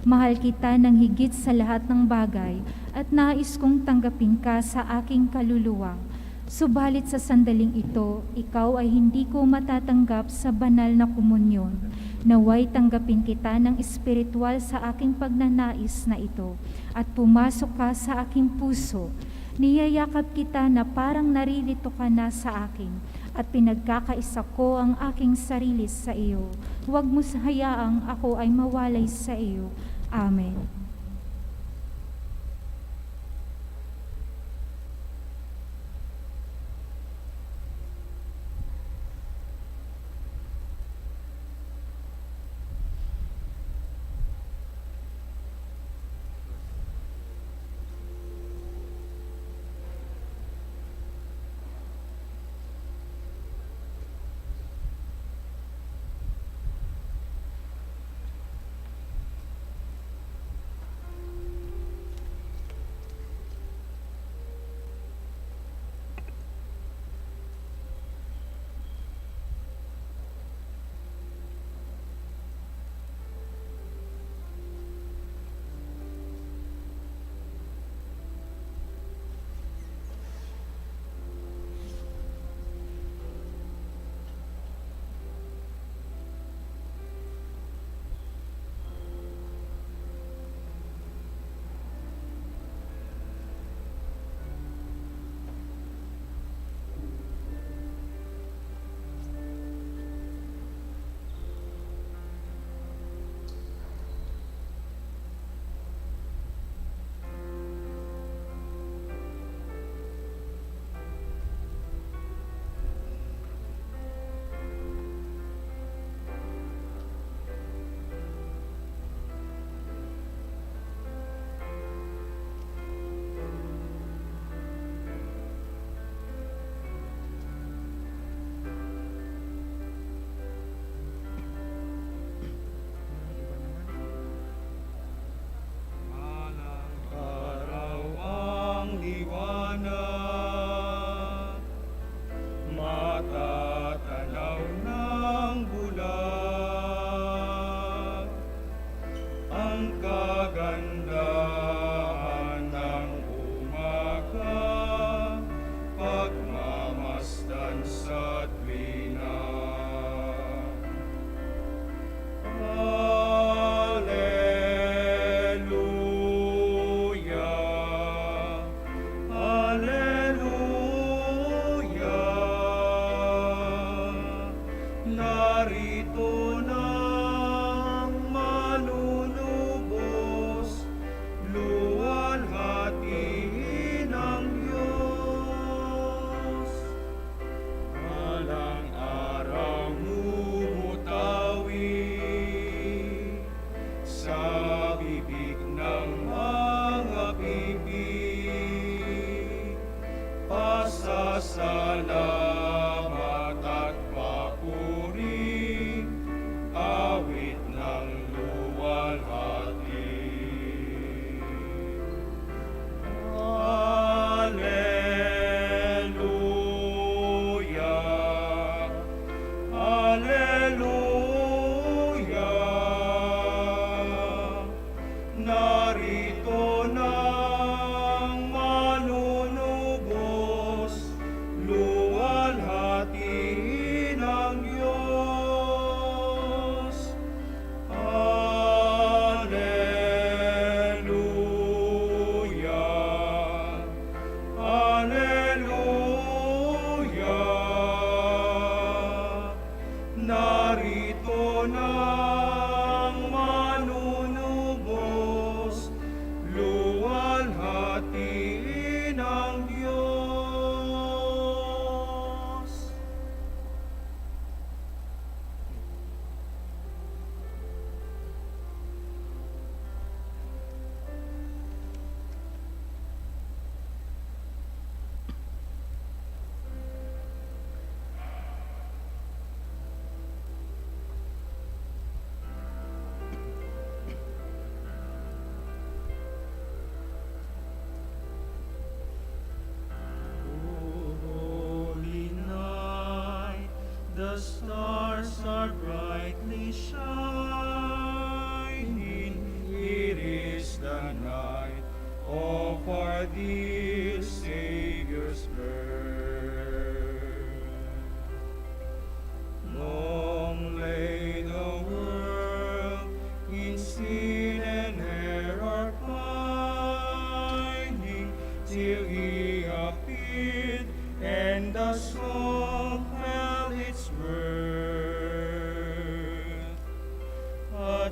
A: Mahal kita ng higit sa lahat ng bagay at nais kong tanggapin ka sa aking kaluluwa. Subalit sa sandaling ito, ikaw ay hindi ko matatanggap sa banal na komunyon. Naway tanggapin kita ng espiritual sa aking pagnanais na ito at pumasok ka sa aking puso. Niyayakap kita na parang naririto ka na sa akin at pinagkakaisa ko ang aking sarili sa iyo. Huwag mo hayaang ako ay mawalay sa iyo. Amen.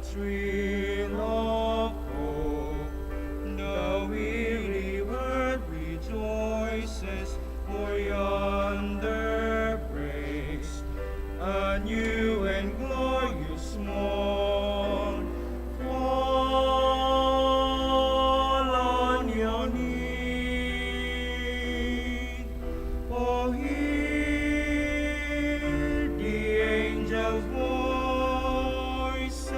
B: thrill of hope. The weary world rejoices, for yonder breaks a new and glorious morn. Fall on your knees, oh, hear the angels' voices,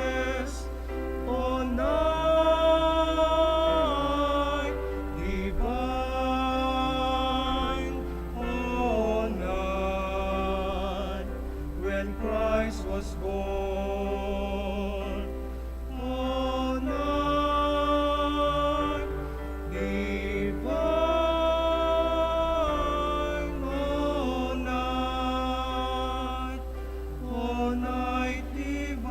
B: oh, night divine, oh, night when Christ was born, oh, night divine, oh, night divine.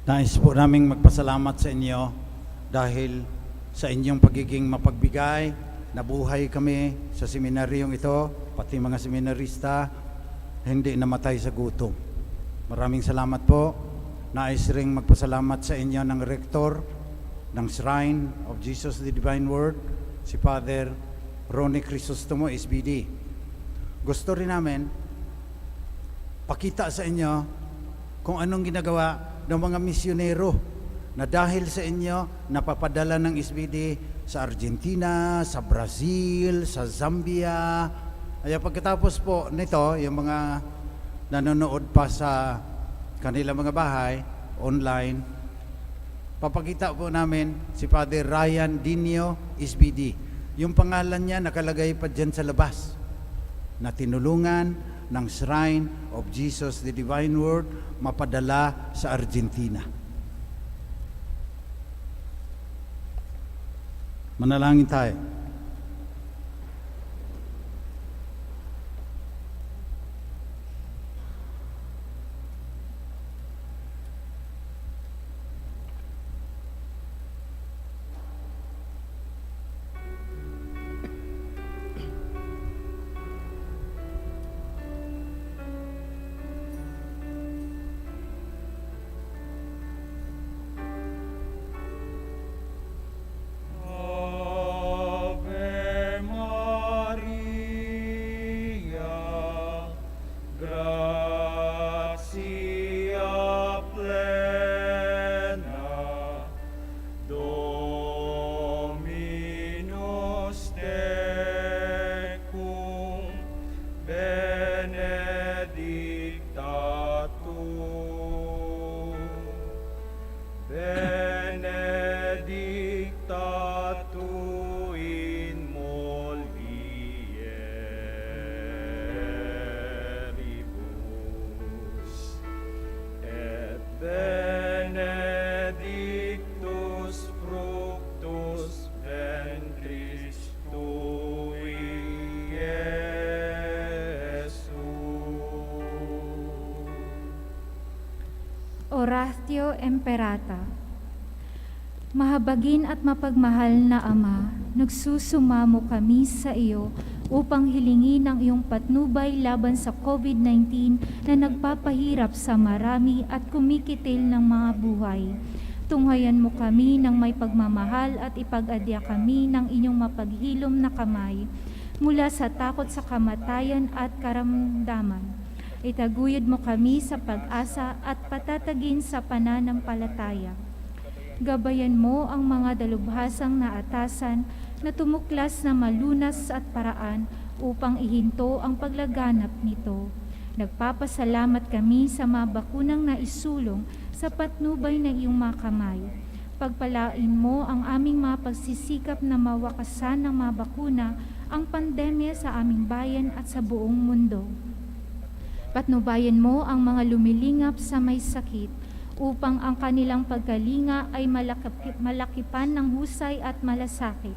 C: Nais po naming magpasalamat sa inyo dahil sa inyong pagiging mapagbigay, nabuhay kami sa seminaryong ito, pati mga seminarista, hindi namatay sa gutom. Maraming salamat po. Nais ring magpasalamat sa inyo ng Rector ng Shrine of Jesus the Divine Word, si Father Ronnie Crisostomo, SBD. Gusto rin namin pakita sa inyo kung anong ginagawa ng mga misyonero na dahil sa inyo napapadala ng SBD sa Argentina, sa Brazil, sa Zambia. Kaya pagkatapos po nito, yung mga nanonood pa sa kanilang mga bahay, online, papakita po namin si Father Ryan Dinio, SBD. Yung pangalan niya nakalagay pa dyan sa labas, na tinulungan ng Shrine of Jesus the Divine Word mapadala sa Argentina. Manalangin tayo.
A: Celso Emperata. Mahabagin at mapagmahal na Ama, nagsusumamo kami sa iyo upang hilingin ang iyong patnubay laban sa COVID-19 na nagpapahirap sa marami at kumikitil ng mga buhay. Tunghayan mo kami ng may pagmamahal at ipag-adya kami ng inyong mapaghilom na kamay mula sa takot sa kamatayan at karamdaman. Itaguyod mo kami sa pag-asa at patatagin sa pananampalataya. Gabayan mo ang mga dalubhasang naatasan na tumuklas na malunas at paraan upang ihinto ang paglaganap nito. Nagpapasalamat kami sa mga bakunang naisulong sa patnubay ng iyong mga kamay. Pagpalain mo ang aming mga pagsisikap na mawakasan ng mga bakuna ang pandemya sa aming bayan at sa buong mundo. Patnubayan mo ang mga lumilingap sa may sakit upang ang kanilang pagkalinga ay malakipan ng husay at malasakit.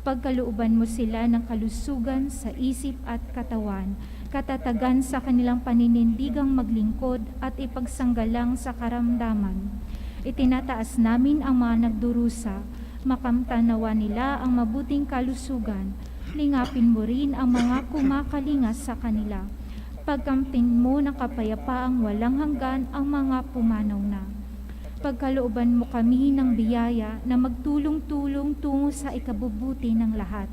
A: Pagkalooban mo sila ng kalusugan sa isip at katawan, katatagan sa kanilang paninindigang maglingkod at ipagsanggalang sa karamdaman. Itinataas namin ang mga nagdurusa, makamtanawa nila ang mabuting kalusugan, lingapin mo rin ang mga kumakalinga sa kanila. Pagkamtin mo ng kapayapaang walang hanggan ang mga pumanaw na. Pagkalooban mo kami ng biyaya na magtulong-tulong tungo sa ikabubuti ng lahat.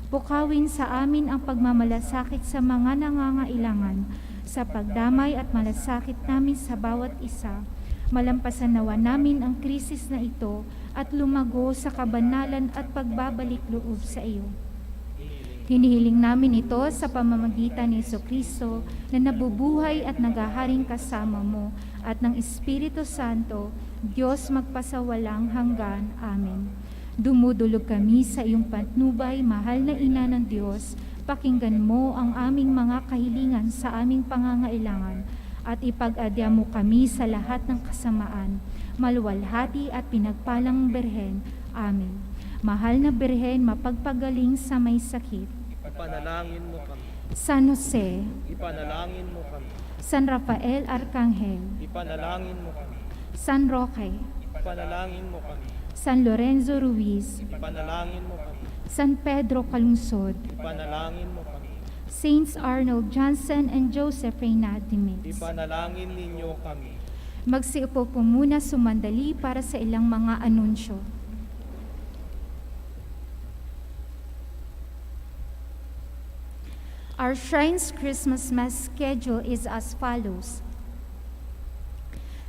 A: Pukawin sa amin ang pagmamalasakit sa mga nangangailangan, sa pagdamay at malasakit namin sa bawat isa. Malampasan nawa namin ang krisis na ito at lumago sa kabanalan at pagbabalik loob sa iyo. Hinihiling namin ito sa pamamagitan ni Jesucristo na nabubuhay at naghaharing kasama mo at ng Espiritu Santo, Diyos magpasawalang hanggan. Amen. Dumudulog kami sa iyong patnubay, mahal na Ina ng Diyos. Pakinggan mo ang aming mga kahilingan sa aming pangangailangan at ipag-adya mo kami sa lahat ng kasamaan. Maluwalhati at pinagpalang Birhen. Amen. Mahal na Birhen, mapagpagaling sa may sakit.
E: Ipanalangin mo kami.
A: San Jose,
E: Ipanalangin mo kami.
A: San Rafael Arcangel,
E: Ipanalangin mo kami.
A: San Roque,
E: Ipanalangin mo kami.
A: San Lorenzo Ruiz,
E: Ipanalangin mo kami.
A: San Pedro Calungsod,
E: Ipanalangin mo kami.
A: Saints Arnold Johnson and Joseph Reynadimitz.
E: Ipanalangin ninyo kami.
A: Magsiupo po muna sumandali para sa ilang mga anunsyo. Our Shrine's Christmas Mass schedule is as follows.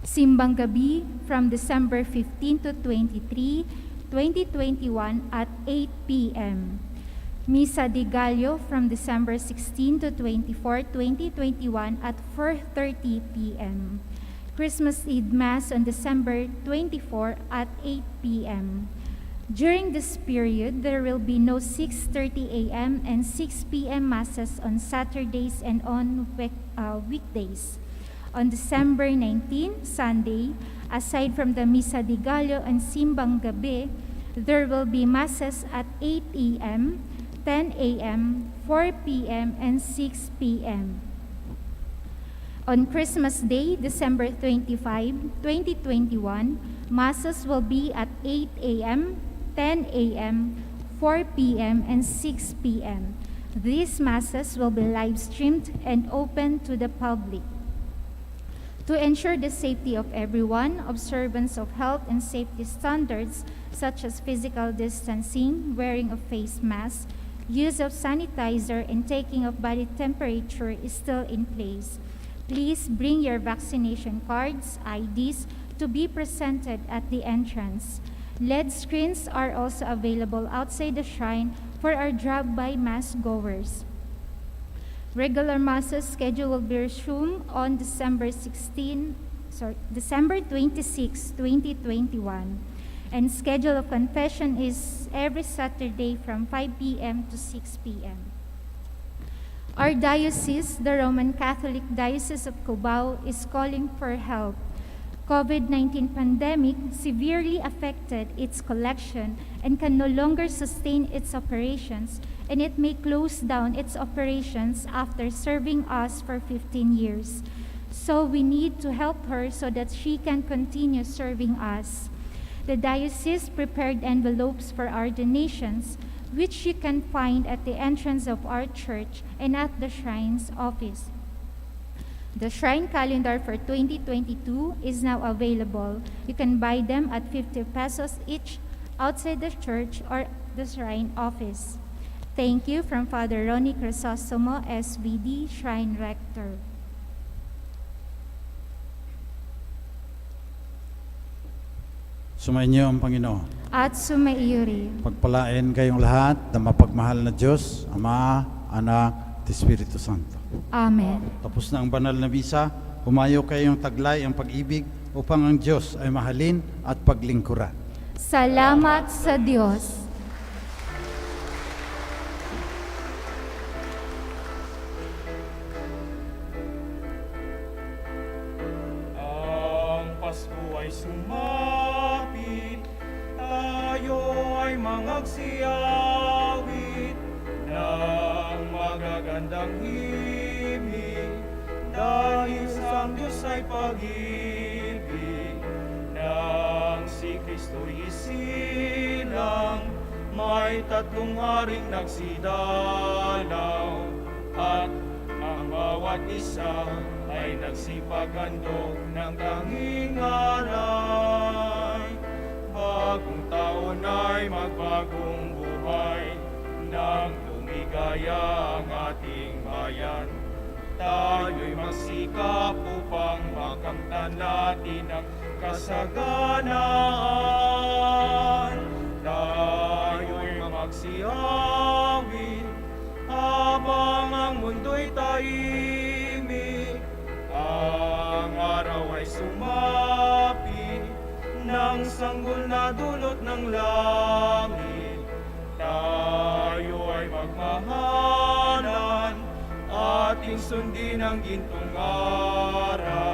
A: Simbang Gabi from December 15 to 23, 2021 at 8 p.m. Misa de Gallo from December 16 to 24, 2021 at 4:30 p.m. Christmas Eve Mass on December 24 at 8 p.m. During this period, there will be no 6:30 a.m. and 6 p.m. Masses on Saturdays and on weekdays. On December 19, Sunday, aside from the Misa de Gallo and Simbang Gabi, there will be Masses at 8 a.m., 10 a.m., 4 p.m., and 6 p.m. On Christmas Day, December 25, 2021, Masses will be at 8 a.m., 10 a.m., 4 p.m., and 6 p.m. These Masses will be live-streamed and open to the public. To ensure the safety of everyone, observance of health and safety standards such as physical distancing, wearing of face masks, use of sanitizer, and taking of body temperature is still in place. Please bring your vaccination cards, IDs, to be presented at the entrance. LED screens are also available outside the shrine for our drive-by mass goers. Regular masses schedule will be resumed on December 26, 2021. And schedule of confession is every Saturday from 5 p.m. to 6 p.m. Our diocese, the Roman Catholic Diocese of Cubao, is calling for help. COVID-19 pandemic severely affected its collection and can no longer sustain its operations, and it may close down its operations after serving us for 15 years. So we need to help her so that she can continue serving us. The diocese prepared envelopes for our donations, which you can find at the entrance of our church and at the shrine's office. The shrine calendar for 2022 is now available. You can buy them at 50 pesos each outside the church or the shrine office. Thank you from Father Ronnie Crisostomo, SVD, Shrine Rector.
C: Sumainyo ang Panginoon.
A: At sumaiyo rin.
C: Pagpalain kayong lahat ng mapagmahal na Diyos, Ama, Anak, at Espiritu Santo.
A: Amen.
C: Tapos na ang banal na misa, humayo kayong taglay ang pag-ibig upang ang Diyos ay mahalin at paglingkuran.
A: Salamat sa Diyos.
B: Ang Pasko ay sumapit, tayo ay mangagsiawit ng magagandang himig, dahil sa Diyos ay pag-ibig, nang si Kristo'y isilang, may tatlong haring nagsidalaw, at ang bawat isa ay nagsipaghandog ng tanging alay. Bagong taon ay magbagong buhay, nang lumigaya ang ating bayan. Tayo'y magsikap upang makamtan natin ang kasaganaan. Tayo'y magsiawit habang ang mundo'y tahimik. Ang araw ay sumapit ng sanggol na dulot ng langit. Tayo ay magmahalan, ating sundin ang gintong araw.